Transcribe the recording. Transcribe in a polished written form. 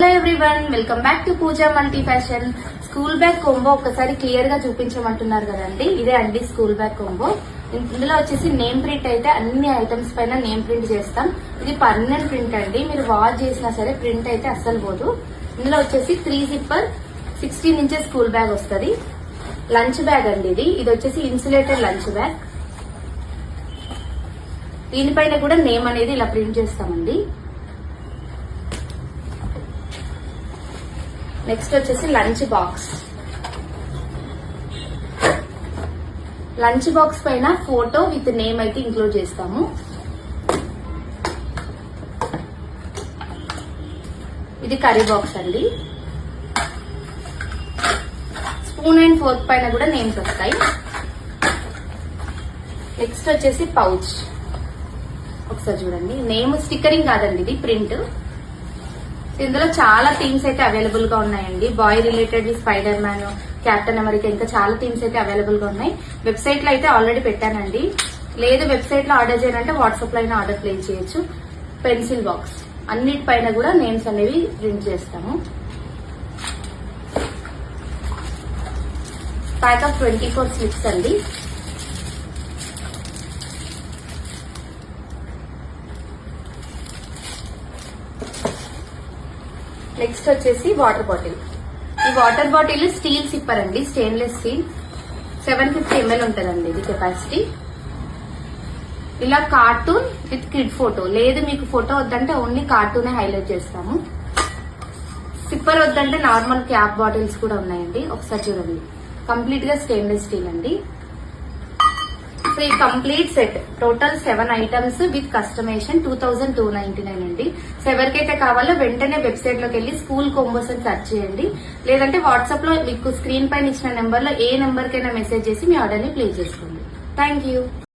Hello everyone, welcome back to Pooja multi fashion. School bag combo ఒకసారి clear గా చూపించమంటున్నారు కదండి. ఇదే అండి స్కూల్ బ్యాగ్ కొంబో. ఇందులో వచ్చేసి నేమ్ ప్రింట్ అయితే అన్ని ఐటమ్స్ పైన నేమ్ ప్రింట్ చేస్తాం. ఇది పర్మనెంట్ ప్రింట్ అండి, మీరు వాష్ చేసినా సరే ప్రింట్ అయితే అస్సలు పోదు. ఇందులో వచ్చేసి 3 జిప్పర్ 16 ఇంచెస్ స్కూల్ బ్యాగ్ వస్తుంది. లంచ్ బ్యాగ్ అండి ఇది వచ్చేసి ఇన్సులేటెడ్ లంచ్ బ్యాగ్. దీనిపైన కూడా నేమ్ అనేది ఇలా ప్రింట్ చేస్తామండి. నెక్స్ట్ వచ్చేసి లంచ్ బాక్స్. లంచ్ బాక్స్ పైన ఫోటో విత్ నేమ్ అయితే ఇంక్లూడ్ చేస్తాము. ఇది కర్రీ బాక్స్ అండి. స్పూన్ అండ్ ఫోర్క్ పైన కూడా నేమ్స్ వస్తాయి. నెక్స్ట్ వచ్చేసి పౌచ్. ఒకసారి చూడండి, నేమ్ స్టిక్కరింగ్ కాదండి, ఇది ప్రింట్. ఇందులో చాలా థీమ్స్ అయితే అవైలబుల్ గా ఉన్నాయండి. Boy related Spider Man, Captain America, ఇంకా చాలా థీమ్స్ అయితే అవైలబుల్ గా ఉన్నాయి. వెబ్సైట్ లో అయితే ఆల్రెడీ పెట్టానండి. లేదు వెబ్సైట్ లో ఆర్డర్ చేయాలంటే వాట్సాప్ లో అయినా ఆర్డర్ ప్లేస్ చేయొచ్చు. పెన్సిల్ బాక్స్ అన్నిటిపైన కూడా నేమ్స్ అనేవి ప్రింట్ చేస్తాము. ప్యాక్ ఆఫ్ 24 స్లిప్స్ అండి. నెక్స్ట్ వచ్చేసి వాటర్ బాటిల్. ఈ వాటర్ బాటిల్ స్టీల్ సిప్పర్ అండి, స్టెయిన్లెస్ స్టీల్. 750 ml ఉంటుందండి ఇది కెపాసిటీ. ఇలా కార్టూన్ విత్ కిడ్ ఫోటో, లేదు మీకు ఫోటో వద్దంటే ఓన్లీ కార్టూనే హైలైట్ చేస్తాము. సిప్పర్ వద్దంటే నార్మల్ క్యాప్ బాటిల్స్ కూడా ఉన్నాయండి. ఒకసారి చూడండి, కంప్లీట్ గా స్టెయిన్లెస్ స్టీల్ అండి. సో ఈ complete set total 7 items with customization 2299 అండి. సో ఎవరికైతే కావాలో వెంటనే వెబ్సైట్ లోకి వెళ్ళి స్కూల్ కొంబోస్ అని సెర్చ్ చేయండి. లేదంటే వాట్సాప్ లో మీకు స్క్రీన్ పైన ఇచ్చిన నెంబర్ లో ఏ నెంబర్ కైనా మెసేజ్ చేసి మీ ఆర్డర్ ని ప్లేస్ చేసుకోండి. Thank you.